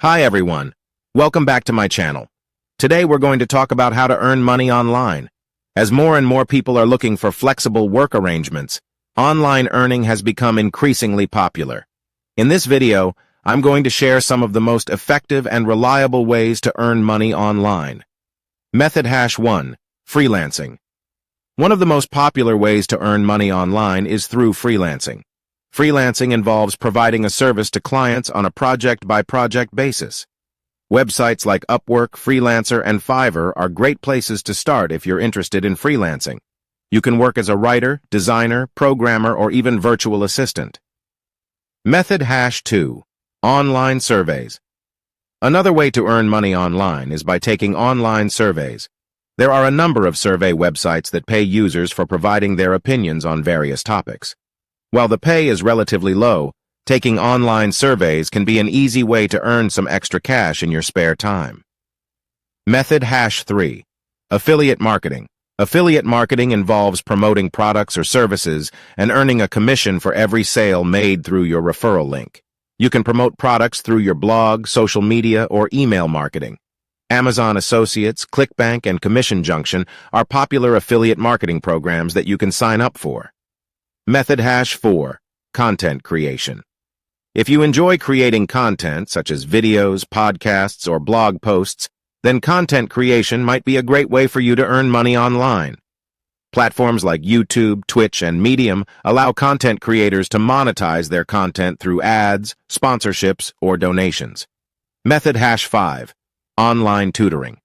Hi everyone, welcome back to my channel. Today we're going to talk about how to earn money online. As more and more people are looking for flexible work arrangements, online earning has become increasingly popular. In this video, I'm going to share some of the most effective and reliable ways to earn money online. Method Hash 1. Freelancing. One of the most popular ways to earn money online is through freelancing. Freelancing involves providing a service to clients on a project-by-project basis. Websites like Upwork, Freelancer, and Fiverr are great places to start if you're interested in freelancing. You can work as a writer, designer, programmer, or even virtual assistant. Method Hash 2. Online surveys. Another way to earn money online is by taking online surveys. There are a number of survey websites that pay users for providing their opinions on various topics. While the pay is relatively low, taking online surveys can be an easy way to earn some extra cash in your spare time. Method Hash 3. Affiliate marketing. Affiliate marketing involves promoting products or services and earning a commission for every sale made through your referral link. You can promote products through your blog, social media, or email marketing. Amazon Associates, ClickBank, and Commission Junction are popular affiliate marketing programs that you can sign up for. Method Hash 4. Content creation. If you enjoy creating content, such as videos, podcasts, or blog posts, then content creation might be a great way for you to earn money online. Platforms like YouTube, Twitch, and Medium allow content creators to monetize their content through ads, sponsorships, or donations. Method Hash 5. Online tutoring.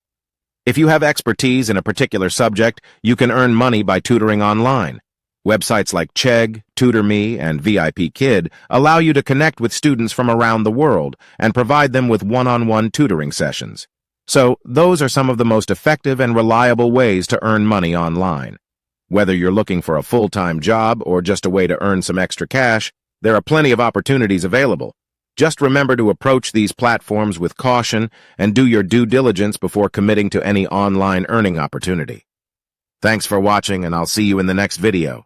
If you have expertise in a particular subject, you can earn money by tutoring online. Websites like Chegg, TutorMe, and VIPKid allow you to connect with students from around the world and provide them with one-on-one tutoring sessions. So, those are some of the most effective and reliable ways to earn money online. Whether you're looking for a full-time job or just a way to earn some extra cash, there are plenty of opportunities available. Just remember to approach these platforms with caution and do your due diligence before committing to any online earning opportunity. Thanks for watching, and I'll see you in the next video.